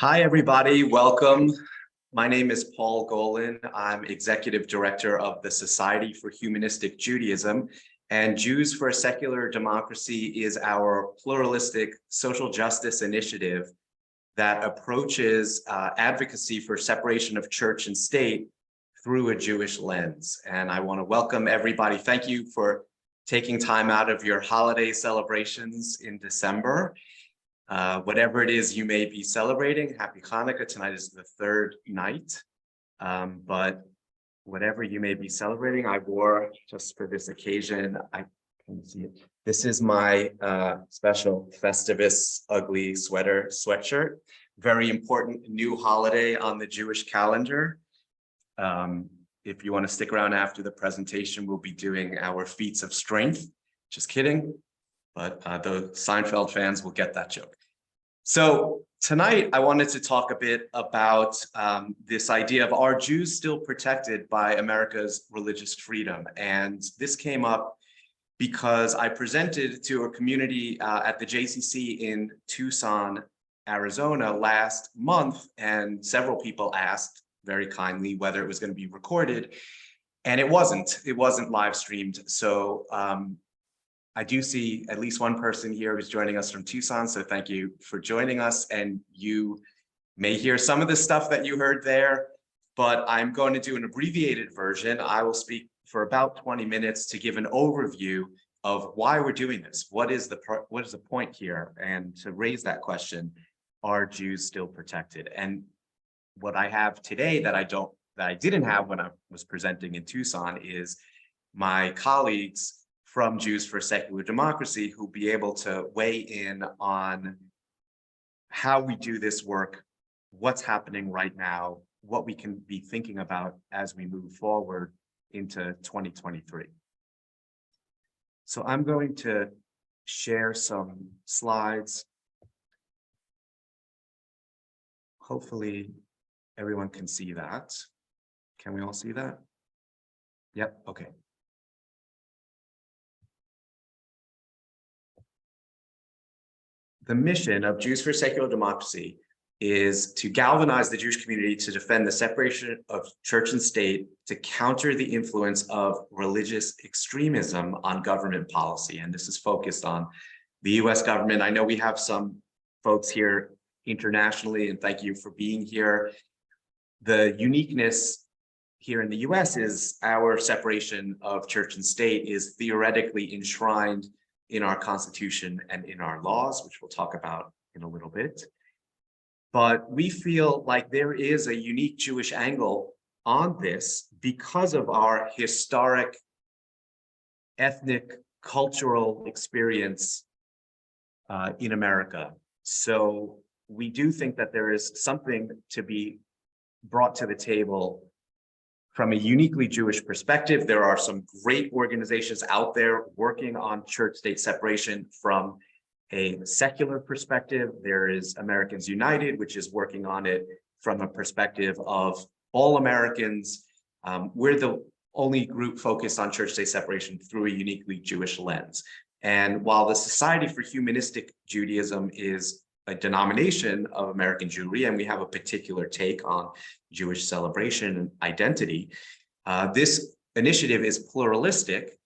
Hi, everybody. Welcome. My name is Paul Golan. I'm Executive Director of the Society for Humanistic Judaism, and Jews for a Secular Democracy is our pluralistic social justice initiative that approaches advocacy for separation of church and state through a Jewish lens. And I want to welcome everybody. Thank you for taking time out of your holiday celebrations in December. Whatever it is you may be celebrating, happy Hanukkah. Tonight is the third night, but whatever you may be celebrating, I wore just for this occasion. I can see it. This is my special Festivus ugly sweatshirt. Very important new holiday on the Jewish calendar. If you want to stick around after the presentation, we'll be doing our feats of strength. Just kidding. But the Seinfeld fans will get that joke. So tonight, I wanted to talk a bit about this idea of, are Jews still protected by America's religious freedom? And this came up because I presented to a community at the JCC in Tucson, Arizona last month, and several people asked very kindly whether it was going to be recorded, and it wasn't live streamed. So I do see at least one person here who's joining us from Tucson, so thank you for joining us. And you may hear some of the stuff that you heard there, but I'm going to do an abbreviated version. I will speak for about 20 minutes to give an overview of why we're doing this. What is the point here? And to raise that question, are Jews still protected? And what I have today that I didn't have when I was presenting in Tucson is my colleagues from Jews for Secular Democracy who'll be able to weigh in on how we do this work, what's happening right now, what we can be thinking about as we move forward into 2023. So I'm going to share some slides. Hopefully everyone can see that. Can we all see that? Yep, okay. The mission of Jews for Secular Democracy is to galvanize the Jewish community to defend the separation of church and state, to counter the influence of religious extremism on government policy. And this is focused on the US government. I know we have some folks here internationally, and thank you for being here. The uniqueness here in the US is our separation of church and state is theoretically enshrined in our Constitution and in our laws, which we'll talk about in a little bit. But we feel like there is a unique Jewish angle on this because of our historic, ethnic, cultural experience in America. So we do think that there is something to be brought to the table from a uniquely Jewish perspective. There are some great organizations out there working on church-state separation from a secular perspective. There is Americans United, which is working on it from a perspective of all Americans. We're the only group focused on church-state separation through a uniquely Jewish lens. And while the Society for Humanistic Judaism is a denomination of American Jewry, and we have a particular take on Jewish celebration and identity, this initiative is pluralistic,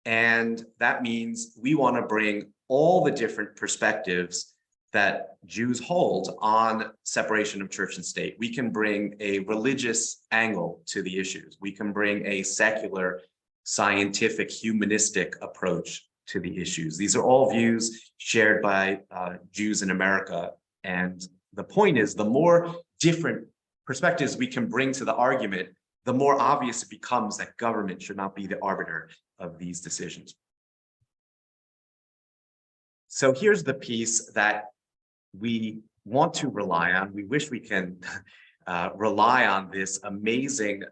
and that means we want to bring all the different perspectives that Jews hold on separation of church and state. We can bring a religious angle to the issues. We can bring a secular, scientific, humanistic approach to the issues. These are all views shared by Jews in America. And the point is, the more different perspectives we can bring to the argument, the more obvious it becomes that government should not be the arbiter of these decisions. So here's the piece that we want to rely on. We wish we can rely on this amazing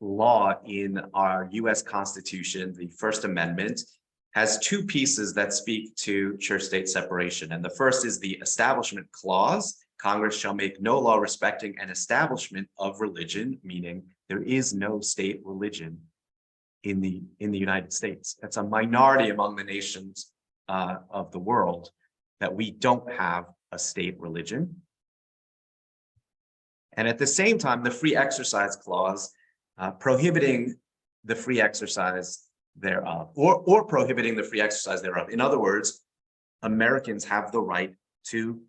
law in our US Constitution. The First Amendment has two pieces that speak to church-state separation. And the first is the Establishment Clause. Congress shall make no law respecting an establishment of religion, meaning there is no state religion in the United States. That's a minority among the nations of the world, that we don't have a state religion. And at the same time, the free exercise clause prohibiting the free exercise thereof, or prohibiting the free exercise thereof. In other words, Americans have the right to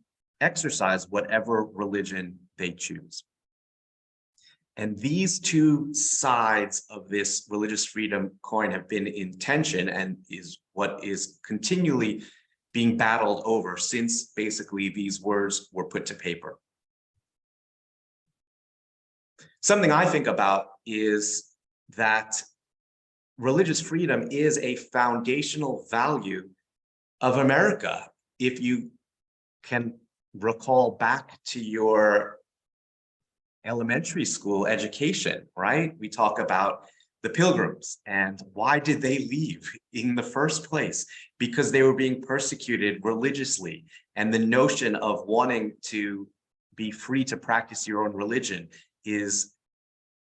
exercise whatever religion they choose. And these two sides of this religious freedom coin have been in tension and is what is continually being battled over since basically these words were put to paper. Something I think about is that religious freedom is a foundational value of America. If you can recall back to your elementary school education, right? We talk about the Pilgrims and why did they leave in the first place? Because they were being persecuted religiously. And the notion of wanting to be free to practice your own religion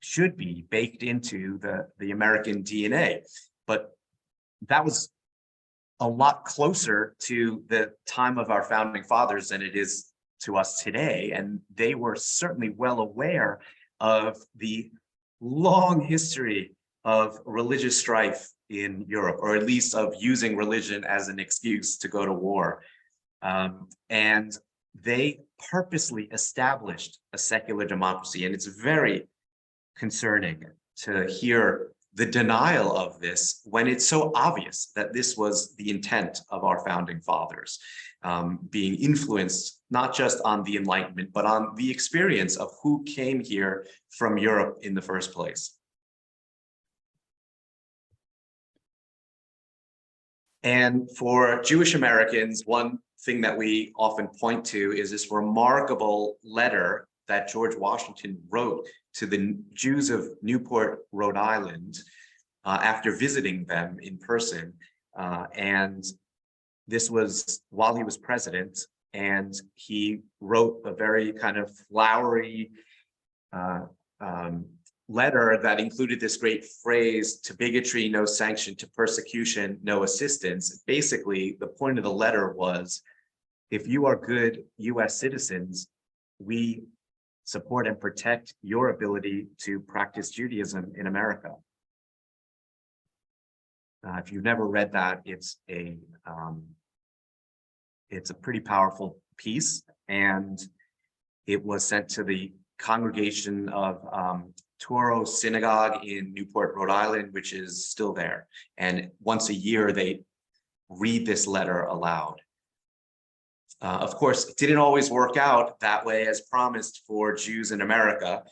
should be baked into the American DNA. But that was a lot closer to the time of our founding fathers than it is to us today. And they were certainly well aware of the long history of religious strife in Europe, or at least of using religion as an excuse to go to war. And they purposely established a secular democracy. And it's very concerning to hear the denial of this when it's so obvious that this was the intent of our founding fathers, being influenced not just on the Enlightenment, but on the experience of who came here from Europe in the first place. And for Jewish Americans, one thing that we often point to is this remarkable letter that George Washington wrote to the Jews of Newport, Rhode Island, after visiting them in person. And this was while he was president, and he wrote a very kind of flowery letter that included this great phrase, "To bigotry, no sanction, to persecution, no assistance." Basically, the point of the letter was, if you are good US citizens, we support and protect your ability to practice Judaism in America. If you've never read that, it's a pretty powerful piece, and it was sent to the congregation of Toro Synagogue in Newport, Rhode Island, which is still there. And once a year, they read this letter aloud. Of course, it didn't always work out that way as promised for Jews in America.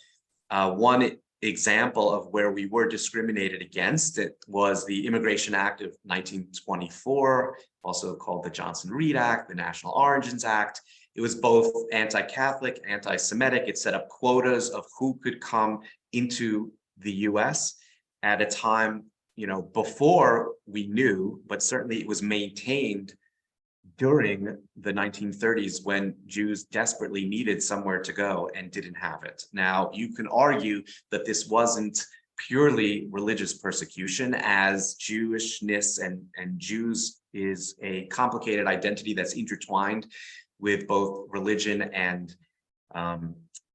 One example of where we were discriminated against it was the Immigration Act of 1924, also called the Johnson-Reed Act, the National Origins Act. It was both anti-Catholic, anti-Semitic. It set up quotas of who could come into the US at a time, before we knew, but certainly it was maintained during the 1930s when Jews desperately needed somewhere to go and didn't have it. Now, you can argue that this wasn't purely religious persecution, as Jewishness and Jews is a complicated identity that's intertwined with both religion and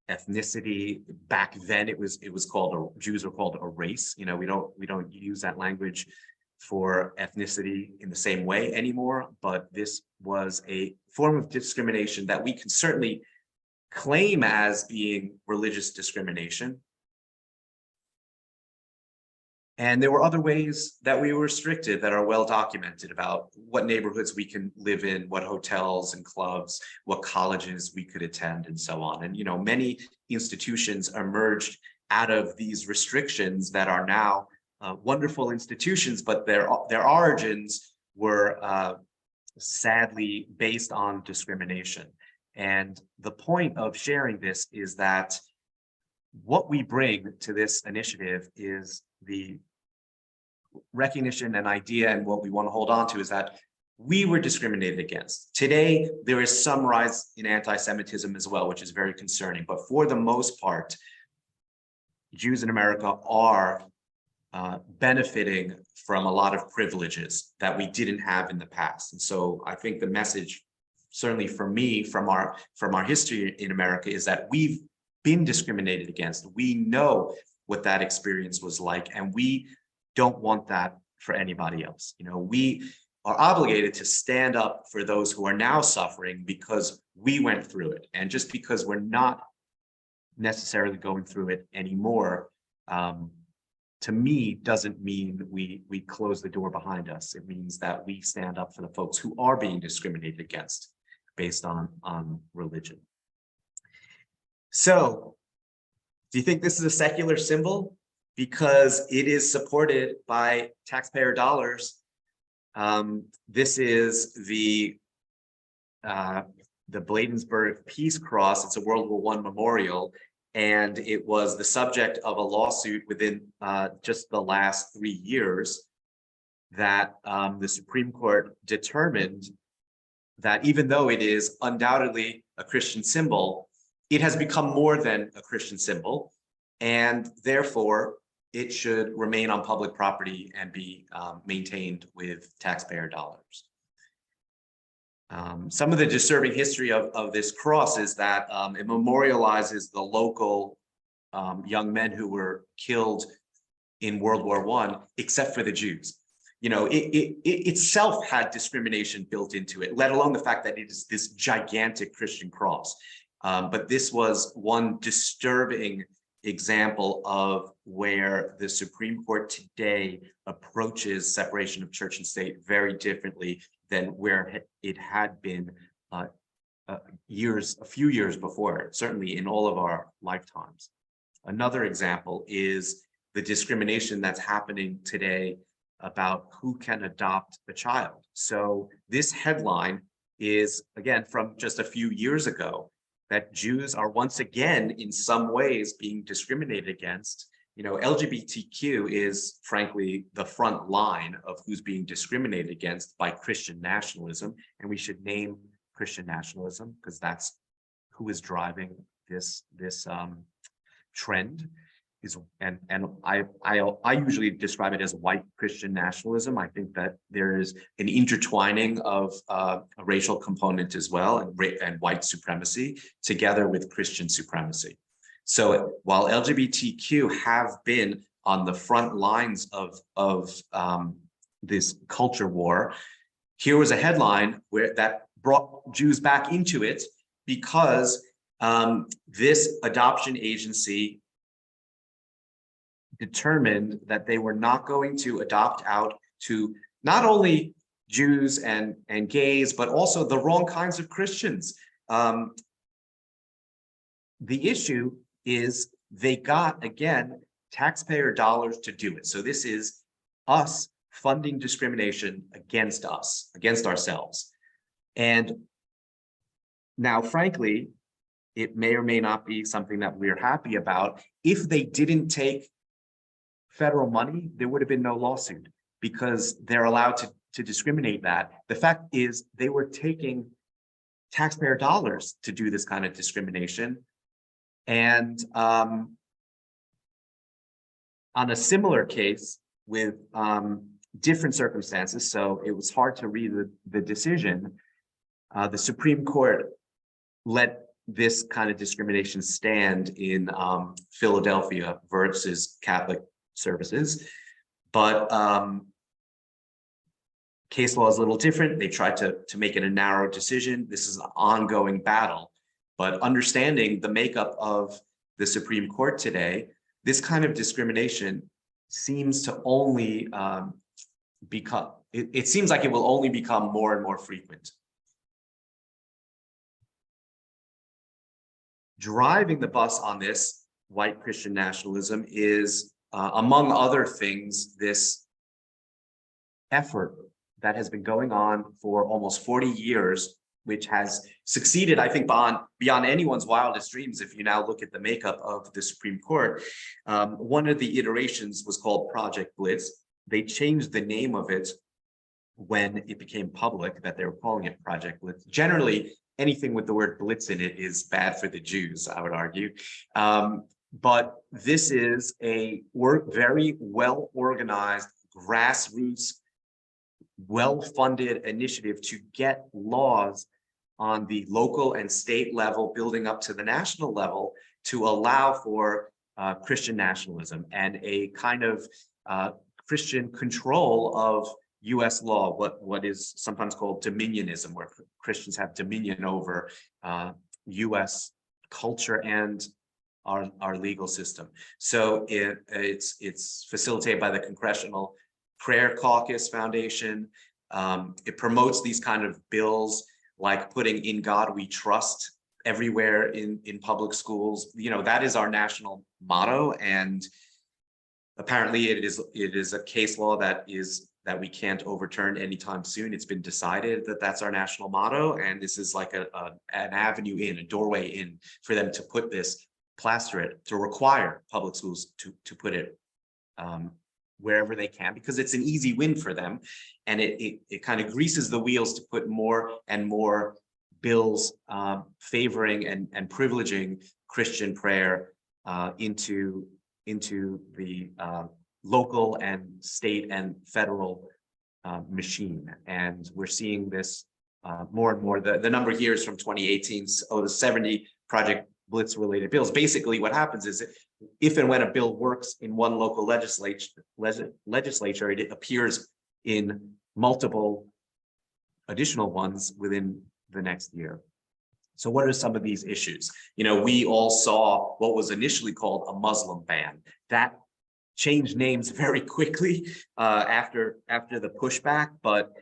ethnicity. Back then, it was called Jews were called a race. We don't use that language for ethnicity in the same way anymore, but this was a form of discrimination that we can certainly claim as being religious discrimination. And there were other ways that we were restricted that are well documented about what neighborhoods we can live in, what hotels and clubs, what colleges we could attend, and so on. And many institutions emerged out of these restrictions that are now wonderful institutions, but their origins were sadly based on discrimination. And the point of sharing this is that what we bring to this initiative is the recognition and idea, and what we want to hold on to is that we were discriminated against. Today, there is some rise in anti-Semitism as well, which is very concerning. But for the most part, Jews in America are benefiting from a lot of privileges that we didn't have in the past. And so I think the message, certainly for me, from our history in America, is that we've been discriminated against. We know what that experience was like, and we don't want that for anybody else. We are obligated to stand up for those who are now suffering because we went through it. And just because we're not necessarily going through it anymore, to me, doesn't mean we close the door behind us. It means that we stand up for the folks who are being discriminated against based on religion. So, do you think this is a secular symbol? Because it is supported by taxpayer dollars. This is the Bladensburg Peace Cross. It's a World War I memorial, and it was the subject of a lawsuit within just the last 3 years that the Supreme Court determined that even though it is undoubtedly a Christian symbol, it has become more than a Christian symbol, and therefore it should remain on public property and be maintained with taxpayer dollars. Some of the disturbing history of this cross is that it memorializes the local young men who were killed in World War I, except for the Jews. It itself had discrimination built into it, let alone the fact that it is this gigantic Christian cross. But this was one disturbing example of where the Supreme Court today approaches separation of church and state very differently than where it had been a few years before, certainly in all of our lifetimes. Another example is the discrimination that's happening today about who can adopt a child. So this headline is, again, from just a few years ago, that Jews are once again, in some ways, being discriminated against. LGBTQ is, frankly, the front line of who's being discriminated against by Christian nationalism, and we should name Christian nationalism because that's who is driving this trend. I usually describe it as white Christian nationalism. I think that there is an intertwining of a racial component as well, and white supremacy together with Christian supremacy. So while LGBTQ have been on the front lines of this culture war, here was a headline that brought Jews back into it because this adoption agency determined that they were not going to adopt out to not only Jews and gays, but also the wrong kinds of Christians. The issue is they got, again, taxpayer dollars to do it. So this is us funding discrimination against us, against ourselves. And now, frankly, it may or may not be something that we're happy about. If they didn't take federal money, there would have been no lawsuit because they're allowed to discriminate that. The fact is they were taking taxpayer dollars to do this kind of discrimination. And on a similar case with different circumstances, so it was hard to read the decision, the Supreme Court let this kind of discrimination stand in Philadelphia versus Catholic Services, but case law is a little different. They tried to make it a narrow decision. This is an ongoing battle, but understanding the makeup of the Supreme Court today, this kind of discrimination seems to only it seems like it will only become more and more frequent. Driving the bus on this white Christian nationalism is among other things, this effort that has been going on for almost 40 years, which has succeeded, I think, beyond anyone's wildest dreams. If you now look at the makeup of the Supreme Court, one of the iterations was called Project Blitz. They changed the name of it when it became public that they were calling it Project Blitz. Generally, anything with the word blitz in it is bad for the Jews, I would argue. But this is a very well-organized, grassroots, well-funded initiative to get laws on the local and state level, building up to the national level, to allow for Christian nationalism and a kind of Christian control of U.S. law, what is sometimes called dominionism, where Christians have dominion over U.S. culture and our legal system. So it's facilitated by the Congressional Prayer Caucus Foundation. It promotes these kind of bills like putting "In God We Trust" everywhere in public schools. You know, that is our national motto, and apparently it is a case law that we can't overturn anytime soon. It's been decided that that's our national motto, and this is like an avenue in, a doorway in for them to put this, plaster it, to require public schools to put it wherever they can, because it's an easy win for them, and it kind of greases the wheels to put more and more bills favoring and privileging Christian prayer into the local and state and federal machine. And we're seeing this more and more. The number here is from 2018, the 70 Project Blitz related bills. Basically what happens is if and when a bill works in one local legislature, it appears in multiple additional ones within the next year. So what are some of these issues? You know, we all saw what was initially called a Muslim ban. That changed names very quickly after the pushback. But,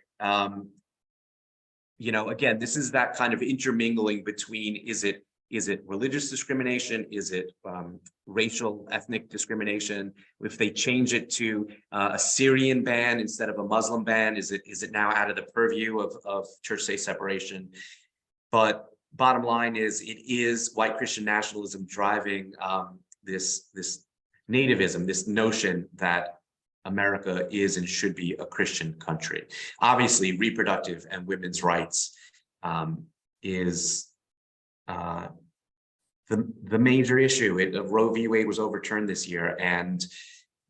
you know, again, this is that kind of intermingling between, is it religious discrimination? Is it racial, ethnic discrimination? If they change it to a Syrian ban instead of a Muslim ban, is it now out of the purview of church-state separation? But bottom line is, it is white Christian nationalism driving this nativism, this notion that America is and should be a Christian country. Obviously, reproductive and women's rights is the major issue. Roe v. Wade was overturned this year, and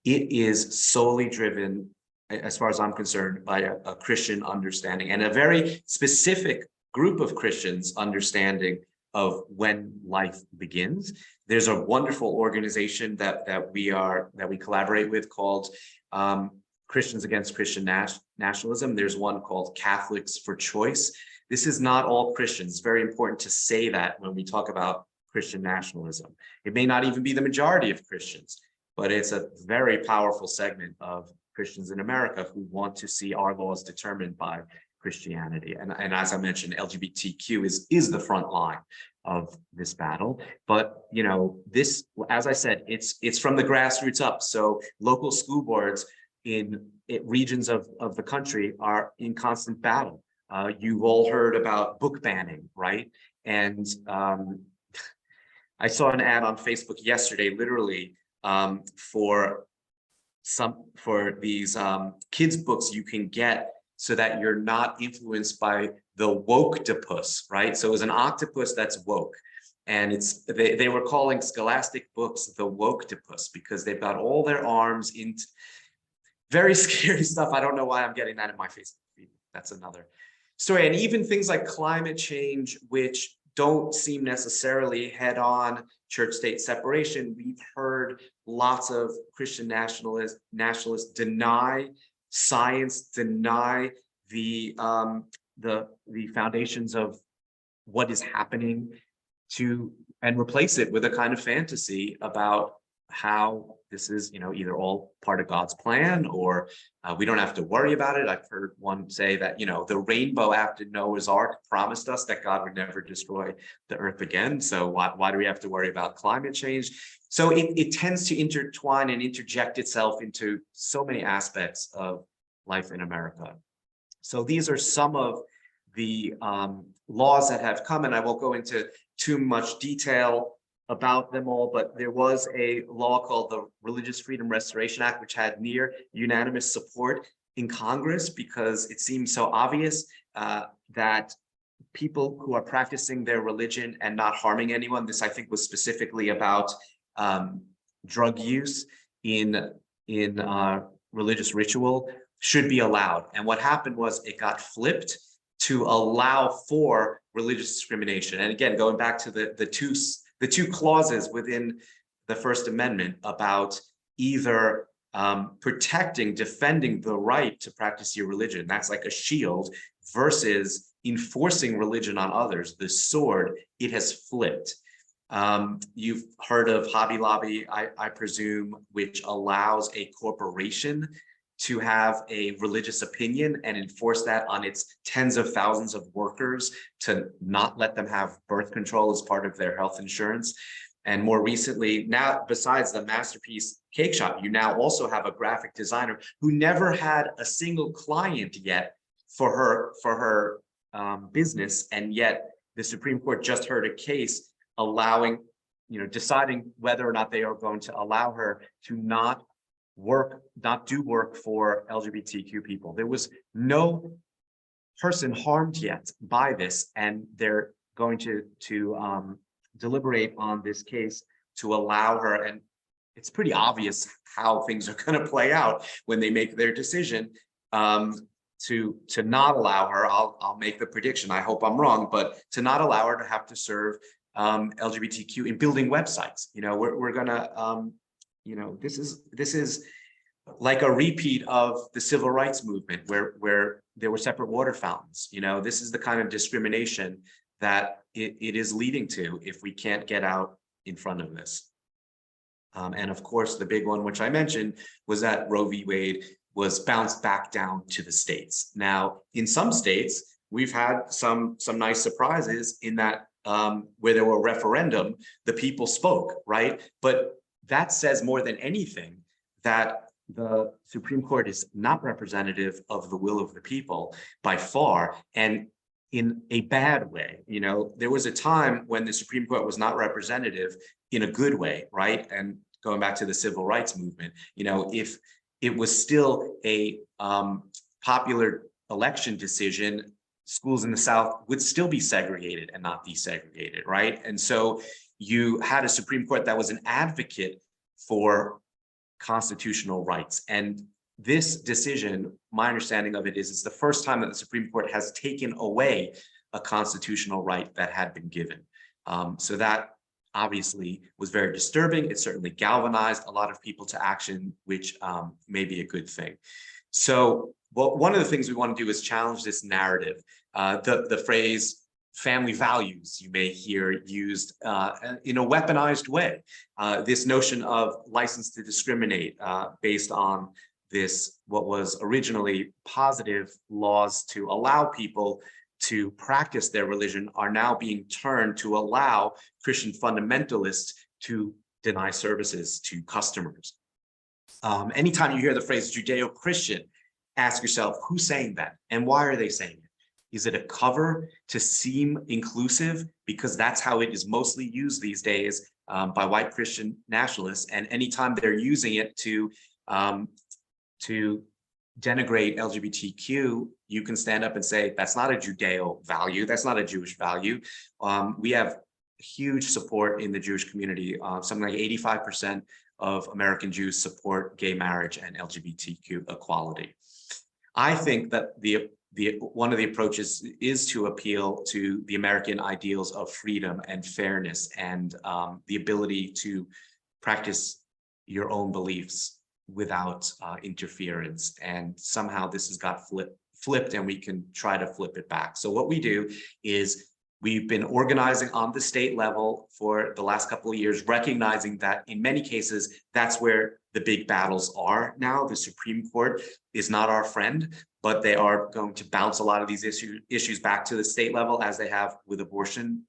it is solely driven, as far as I'm concerned, by a Christian understanding and a very specific group of Christians understanding of when life begins. There's a wonderful organization that we collaborate with called Christians Against Christian Nationalism. There's one called Catholics for Choice. This is not all Christians. It's very important to say that when we talk about Christian nationalism. It may not even be the majority of Christians, but it's a very powerful segment of Christians in America who want to see our laws determined by Christianity. And as I mentioned, LGBTQ is the front line of this battle. But, you know, this, as I said, it's from the grassroots up. So local school boards in regions of the country are in constant battle. You've all heard about book banning, right? And I saw an ad on Facebook yesterday, literally, for these kids' books you can get so that you're not influenced by the woke-topus, right? So it was an octopus that's woke. And they were calling Scholastic books the woke-topus because they've got all their arms into very scary stuff. I don't know why I'm getting that in my Facebook feed. That's another story. And even things like climate change, which don't seem necessarily head-on church-state separation. We've heard lots of Christian nationalists deny science, deny the foundations of what is happening and replace it with a kind of fantasy about how this is, you know, either all part of God's plan or we don't have to worry about it. I've heard one say that, you know, the rainbow after Noah's Ark promised us that God would never destroy the earth again. So why do we have to worry about climate change? So it tends to intertwine and interject itself into so many aspects of life in America. So these are some of the laws that have come, and I won't go into too much detail about them all, but there was a law called the Religious Freedom Restoration Act, which had near unanimous support in Congress because it seems so obvious that people who are practicing their religion and not harming anyone, this I think was specifically about drug use in religious ritual, should be allowed. And what happened was it got flipped to allow for religious discrimination. And again, going back to the two the two clauses within the First Amendment about either protecting, defending the right to practice your religion, that's like a shield, versus enforcing religion on others, the sword, it has flipped. You've heard of Hobby Lobby, I presume, which allows a corporation to have a religious opinion and enforce that on its tens of thousands of workers to not let them have birth control as part of their health insurance. And more recently, now, besides the Masterpiece Cake Shop, you now also have a graphic designer who never had a single client yet for her business, and yet the Supreme Court just heard a case allowing, deciding whether or not they are going to allow her to not do work for LGBTQ people. There was no person harmed yet by this, and they're going to deliberate on this case to allow her. And it's pretty obvious how things are going to play out when they make their decision to not allow her. I'll make the prediction. I hope I'm wrong, but to not allow her to have to serve LGBTQ in building websites. We're gonna this is like a repeat of the civil rights movement where there were separate water fountains. This is the kind of discrimination that it is leading to if we can't get out in front of this. And of course, the big one, which I mentioned, was that Roe v. Wade was bounced back down to the states. Now, in some states, we've had some nice surprises in that where there were a referendum, the people spoke, right? But that says more than anything that the Supreme Court is not representative of the will of the people by far, and in a bad way. There was a time when the Supreme Court was not representative in a good way, right? And going back to the civil rights movement, if it was still a popular election decision, schools in the South would still be segregated and not desegregated, right? And so you had a Supreme Court that was an advocate for constitutional rights. And this decision, my understanding of it is, it's the first time that the Supreme Court has taken away a constitutional right that had been given. So that obviously was very disturbing. It certainly galvanized a lot of people to action, which may be a good thing. So one of the things we want to do is challenge this narrative. The phrase family values you may hear used in a weaponized way. This notion of license to discriminate based on this, what was originally positive laws to allow people to practice their religion, are now being turned to allow Christian fundamentalists to deny services to customers. Anytime you hear the phrase Judeo-Christian, ask yourself, who's saying that and why are they saying it? Is it a cover to seem inclusive? Because that's how it is mostly used these days by white Christian nationalists. And anytime they're using it to denigrate LGBTQ, you can stand up and say, that's not a Judeo value. That's not a Jewish value. We have huge support in the Jewish community. Something like 85% of American Jews support gay marriage and LGBTQ equality. I think that one of the approaches is to appeal to the American ideals of freedom and fairness and the ability to practice your own beliefs without interference. And somehow this has got flipped and we can try to flip it back. So what we do is we've been organizing on the state level for the last couple of years, recognizing that in many cases, that's where the big battles are now. The Supreme Court is not our friend, but they are going to bounce a lot of these issues back to the state level as they have with abortion.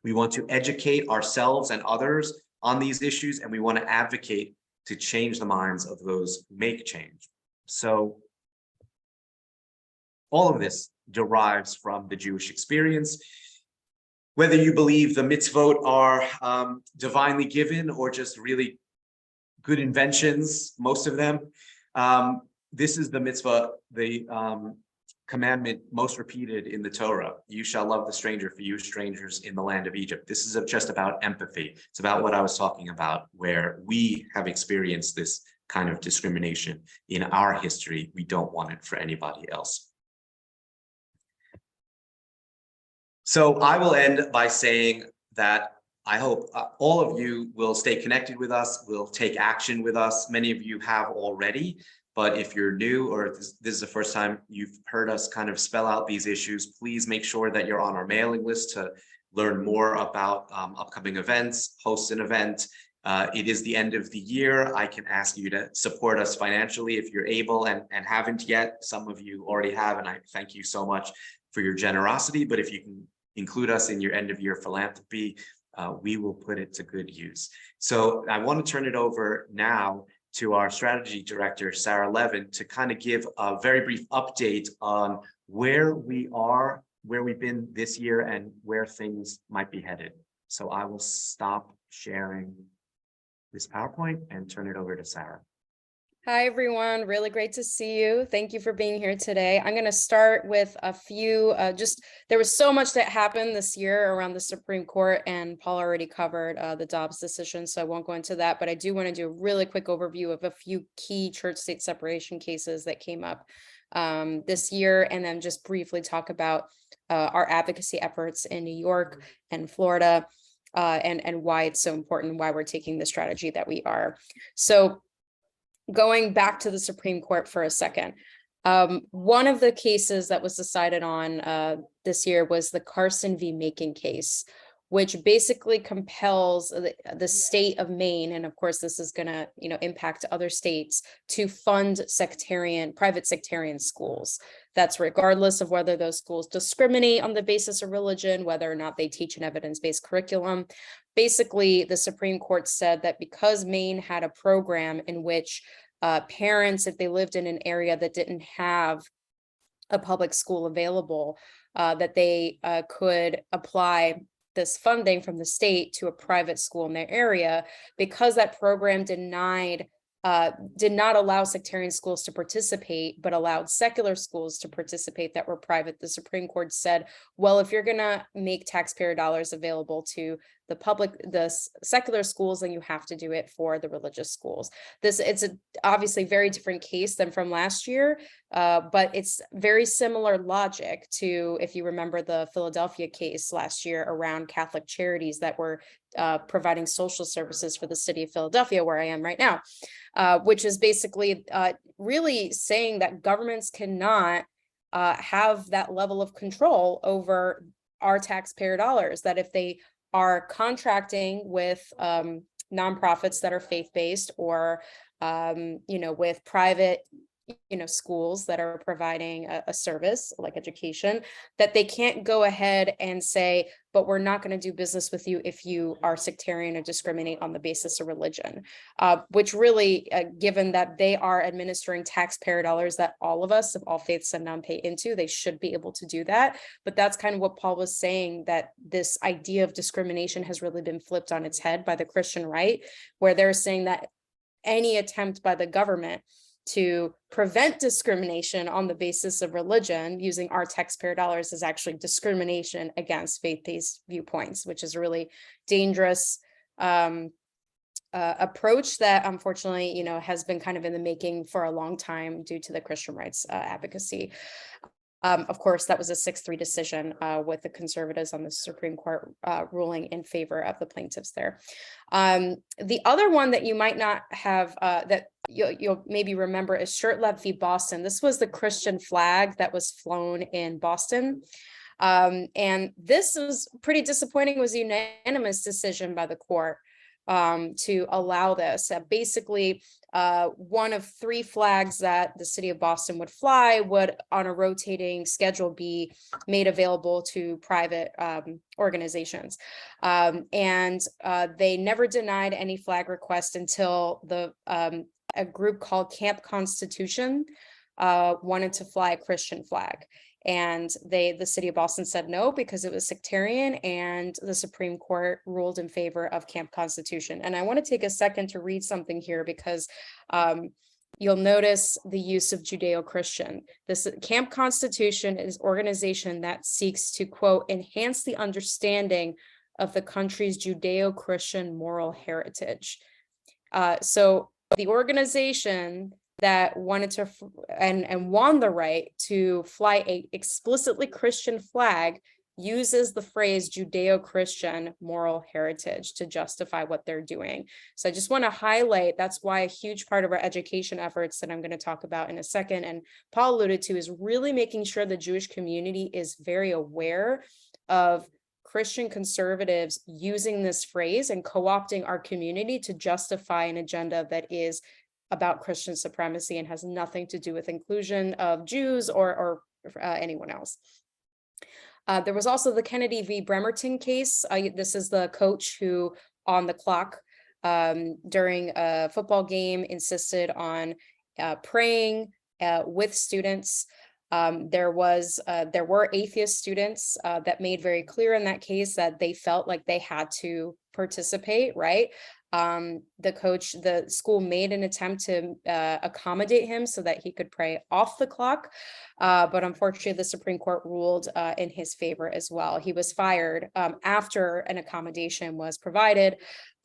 We want to educate ourselves and others on these issues, and we want to advocate to change the minds of those who make change. So all of this derives from the Jewish experience. Whether you believe the mitzvot are divinely given or just really good inventions, most of them, this is the mitzvah, the commandment most repeated in the Torah. You shall love the stranger, for you strangers in the land of Egypt. This is just about empathy. It's about what I was talking about, where we have experienced this kind of discrimination in our history. We don't want it for anybody else. So I will end by saying that I hope all of you will stay connected with us, will take action with us. Many of you have already, but if you're new or this is the first time you've heard us kind of spell out these issues, please make sure that you're on our mailing list to learn more about upcoming events, host an event. It is the end of the year. I can ask you to support us financially if you're able and haven't yet. Some of you already have, and I thank you so much for your generosity. But if you can include us in your end of year philanthropy, we will put it to good use. So I want to turn it over now to our strategy director, Sarah Levin, to kind of give a very brief update on where we are, where we've been this year, and where things might be headed. So I will stop sharing this PowerPoint and turn it over to Sarah. Hi, everyone. Really great to see you. Thank you for being here today. I'm going to start with a few, there was so much that happened this year around the Supreme Court, and Paul already covered the Dobbs decision, so I won't go into that, but I do want to do a really quick overview of a few key church-state separation cases that came up this year, and then just briefly talk about our advocacy efforts in New York and Florida, and why it's so important, why we're taking the strategy that we are. So going back to the Supreme Court for a second, one of the cases that was decided on this year was the Carson v. Macon case, which basically compels the state of Maine, and of course this is going to impact other states, to fund private sectarian schools. That's regardless of whether those schools discriminate on the basis of religion, whether or not they teach an evidence-based curriculum. Basically, the Supreme Court said that because Maine had a program in which parents, if they lived in an area that didn't have a public school available, that they could apply this funding from the state to a private school in their area, because that program did not allow sectarian schools to participate, but allowed secular schools to participate that were private. The Supreme Court said, well, if you're going to make taxpayer dollars available to the secular schools, then you have to do it for the religious schools. It's obviously very different case than from last year, but it's very similar logic to, if you remember, the Philadelphia case last year around Catholic charities that were providing social services for the city of Philadelphia, where I am right now, which is basically really saying that governments cannot have that level of control over our taxpayer dollars, that if they are contracting with nonprofits that are faith-based, or with private schools that are providing a service like education, that they can't go ahead and say, but we're not going to do business with you if you are sectarian or discriminate on the basis of religion, which really, given that they are administering taxpayer dollars that all of us of all faiths and none pay into, they should be able to do that. But that's kind of what Paul was saying, that this idea of discrimination has really been flipped on its head by the Christian right, where they're saying that any attempt by the government to prevent discrimination on the basis of religion using our taxpayer dollars is actually discrimination against faith-based viewpoints, which is a really dangerous approach that unfortunately, has been kind of in the making for a long time due to the Christian rights advocacy. Of course, that was a 6-3 decision with the conservatives on the Supreme Court ruling in favor of the plaintiffs there. The other one that you might not have, that you'll maybe remember, is Shurtleff v. Boston. This was the Christian flag that was flown in Boston. And this was pretty disappointing. It was a unanimous decision by the court to allow this. Basically, one of 3 flags that the city of Boston would fly would, on a rotating schedule, be made available to private organizations. And they never denied any flag request until a group called Camp Constitution wanted to fly a Christian flag. And the city of Boston said no, because it was sectarian, and the Supreme Court ruled in favor of Camp Constitution. And I want to take a second to read something here, because you'll notice the use of Judeo-Christian. This Camp Constitution is an organization that seeks to, quote, enhance the understanding of the country's Judeo-Christian moral heritage. So the organization that wanted to and won the right to fly a explicitly Christian flag uses the phrase Judeo-Christian moral heritage to justify what they're doing. So I just want to highlight, that's why a huge part of our education efforts that I'm going to talk about in a second, and Paul alluded to, is really making sure the Jewish community is very aware of Christian conservatives using this phrase and co-opting our community to justify an agenda that is about Christian supremacy and has nothing to do with inclusion of Jews or anyone else. There was also the Kennedy v. Bremerton case. This is the coach who, on the clock during a football game, insisted on praying with students. There were atheist students that made very clear in that case that they felt like they had to participate, right? The school made an attempt to accommodate him so that he could pray off the clock. But unfortunately, the Supreme Court ruled in his favor as well. He was fired after an accommodation was provided.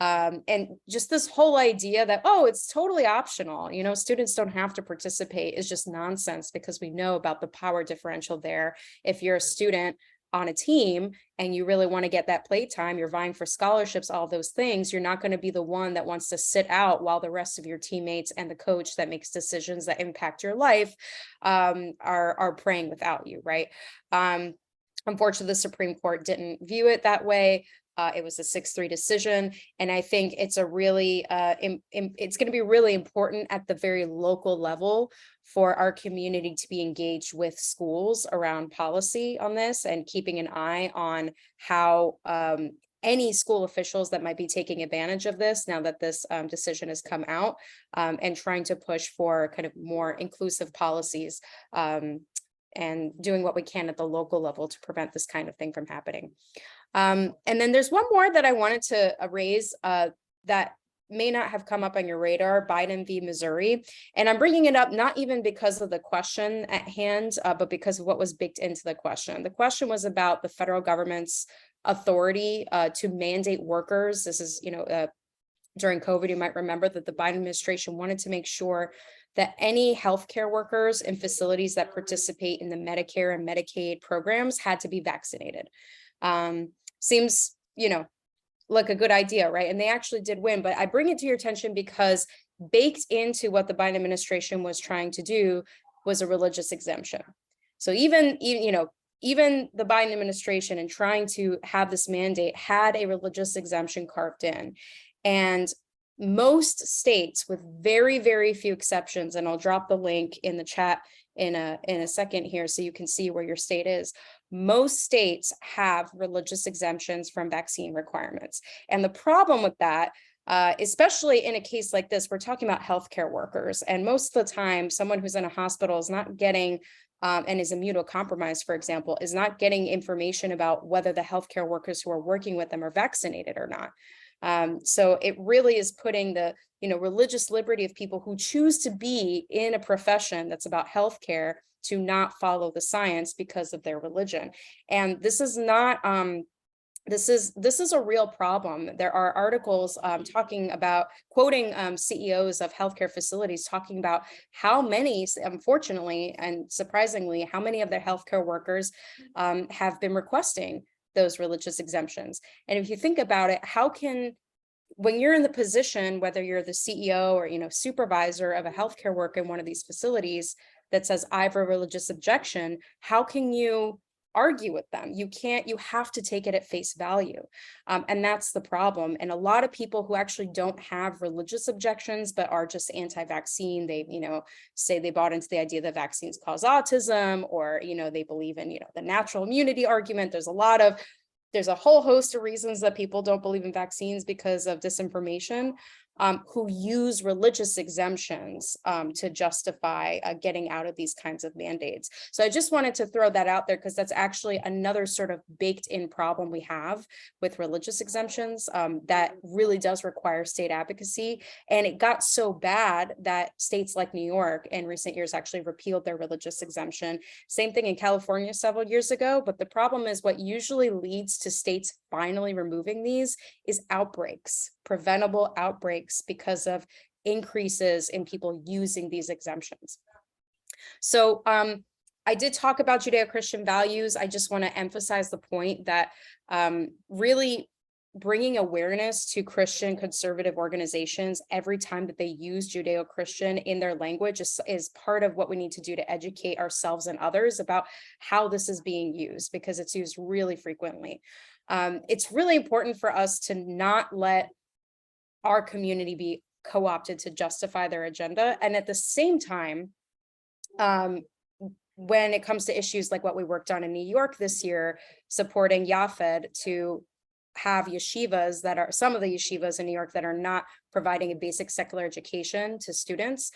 And just this whole idea that, oh, it's totally optional, students don't have to participate, is just nonsense, because we know about the power differential there. If you're a student on a team and you really want to get that play time, you're vying for scholarships, all those things, you're not going to be the one that wants to sit out while the rest of your teammates and the coach that makes decisions that impact your life are praying without you, right? Unfortunately, the Supreme Court didn't view it that way. It was a 6-3 decision, and I think it's a really it's going to be really important at the very local level for our community to be engaged with schools around policy on this, and keeping an eye on how any school officials that might be taking advantage of this now that this decision has come out, and trying to push for kind of more inclusive policies and doing what we can at the local level to prevent this kind of thing from happening. And then there's one more that I wanted to raise that may not have come up on your radar, Biden v. Missouri. And I'm bringing it up not even because of the question at hand, but because of what was baked into the question. The question was about the federal government's authority to mandate workers. This is, during COVID, you might remember that the Biden administration wanted to make sure that any healthcare workers in facilities that participate in the Medicare and Medicaid programs had to be vaccinated. Seems, like a good idea, right? And they actually did win, but I bring it to your attention because baked into what the Biden administration was trying to do was a religious exemption. So even the Biden administration, in trying to have this mandate, had a religious exemption carved in. And most states, with very, very few exceptions, and I'll drop the link in the chat in a second here so you can see where your state is. Most states have religious exemptions from vaccine requirements. And the problem with that, especially in a case like this, we're talking about healthcare workers. And most of the time, someone who's in a hospital is not getting and is immunocompromised, for example, is not getting information about whether the healthcare workers who are working with them are vaccinated or not. So it really is putting the religious liberty of people who choose to be in a profession that's about healthcare to not follow the science because of their religion. And this is not this is a real problem. There are articles talking about, quoting CEOs of healthcare facilities, talking about how many, unfortunately and surprisingly, how many of their healthcare workers have been requesting those religious exemptions. And if you think about it, when you're in the position, whether you're the CEO or supervisor of a healthcare worker in one of these facilities that says, I have a religious objection, how can you argue with them? You can't. You have to take it at face value. And that's the problem. And a lot of people who actually don't have religious objections, but are just anti-vaccine, they, say they bought into the idea that vaccines cause autism, or, they believe in, the natural immunity argument. There's a whole host of reasons that people don't believe in vaccines because of disinformation, who use religious exemptions to justify getting out of these kinds of mandates. So I just wanted to throw that out there because that's actually another sort of baked in problem we have with religious exemptions that really does require state advocacy. And it got so bad that states like New York in recent years actually repealed their religious exemption. Same thing in California several years ago. But the problem is what usually leads to states finally removing these is outbreaks, preventable outbreaks, because of increases in people using these exemptions. So I did talk about Judeo-Christian values. I just want to emphasize the point that really bringing awareness to Christian conservative organizations every time that they use Judeo-Christian in their language is part of what we need to do to educate ourselves and others about how this is being used, because it's used really frequently. It's really important for us to not let our community be co-opted to justify their agenda. And at the same time, when it comes to issues like what we worked on in New York this year, supporting JFASD to have yeshivas that are, some of the yeshivas in New York that are not providing a basic secular education to students.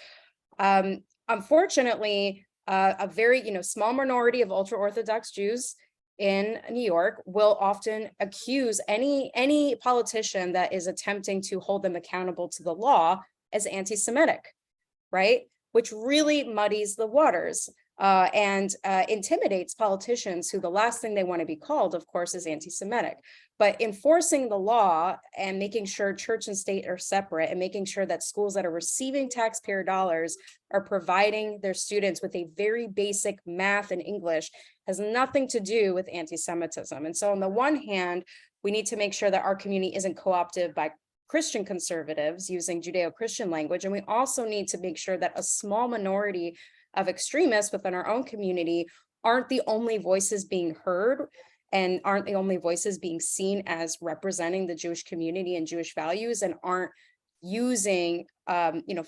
Unfortunately, a very small minority of ultra-Orthodox Jews in New York will often accuse any politician that is attempting to hold them accountable to the law as anti-Semitic, right? Which really muddies the waters and intimidates politicians who the last thing they want to be called, of course, is anti-Semitic. But enforcing the law and making sure church and state are separate, and making sure that schools that are receiving taxpayer dollars are providing their students with a very basic math and English has nothing to do with anti-Semitism. And so on the one hand, we need to make sure that our community isn't co-opted by Christian conservatives using Judeo-Christian language. And we also need to make sure that a small minority of extremists within our own community aren't the only voices being heard and aren't the only voices being seen as representing the Jewish community and Jewish values, and aren't using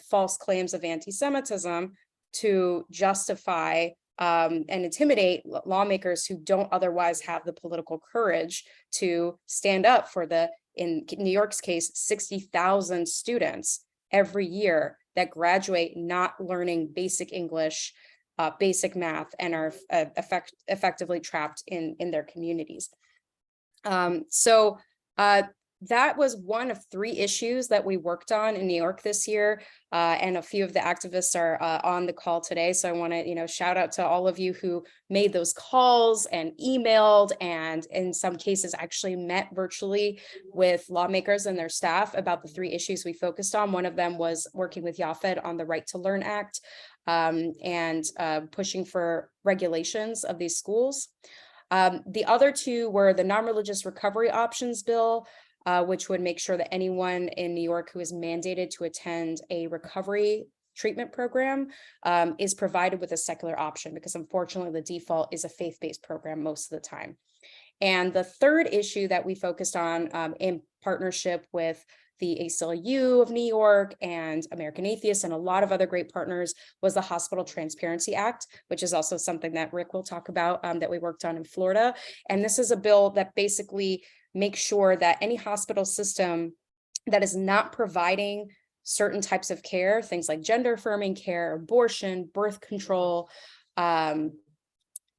false claims of anti-Semitism to justify and intimidate lawmakers who don't otherwise have the political courage to stand up for in New York's case, 60,000 students every year that graduate not learning basic English, basic math, and are effectively trapped in their communities. That was one of 3 issues that we worked on in New York this year, and a few of the activists are on the call today. So I want to, shout out to all of you who made those calls and emailed, and in some cases actually met virtually with lawmakers and their staff about the 3 issues we focused on. One of them was working with JFASD on the Right to Learn Act and pushing for regulations of these schools. The other 2 were the non-religious recovery options bill, which would make sure that anyone in New York who is mandated to attend a recovery treatment program is provided with a secular option, because unfortunately the default is a faith-based program most of the time. And the 3rd issue that we focused on in partnership with the ACLU of New York and American Atheists and a lot of other great partners was the Hospital Transparency Act, which is also something that Rick will talk about that we worked on in Florida. And this is a bill that basically makes sure that any hospital system that is not providing certain types of care, things like gender affirming care, abortion, birth control,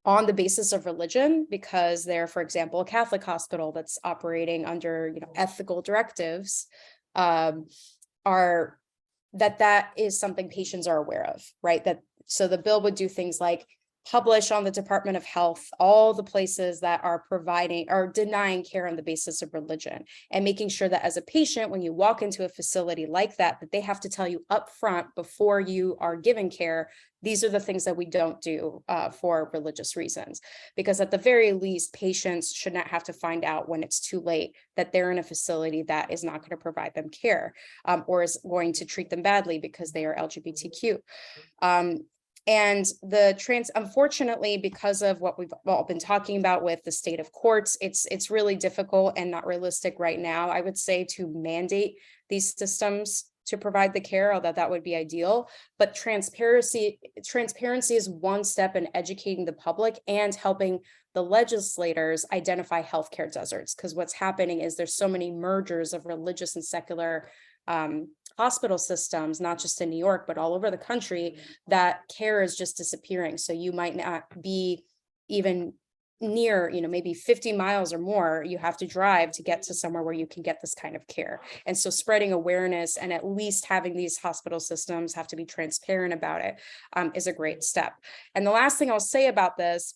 on the basis of religion, because they're, for example, a Catholic hospital that's operating under ethical directives, that is something patients are aware of, right? So the bill would do things like publish on the Department of Health all the places that are providing or denying care on the basis of religion, and making sure that as a patient, when you walk into a facility like that they have to tell you up front before you are given care, these are the things that we don't do for religious reasons. Because at the very least, patients should not have to find out when it's too late that they're in a facility that is not going to provide them care or is going to treat them badly because they are LGBTQ. And unfortunately, because of what we've all been talking about with the state of courts, it's really difficult and not realistic right now, I would say, to mandate these systems to provide the care, although that would be ideal. But transparency is one step in educating the public and helping the legislators identify healthcare deserts. Because what's happening is there's so many mergers of religious and secular hospital systems, not just in New York, but all over the country, that care is just disappearing. So you might not be even near, maybe 50 miles or more, you have to drive to get to somewhere where you can get this kind of care. And so spreading awareness and at least having these hospital systems have to be transparent about it is a great step. And the last thing I'll say about this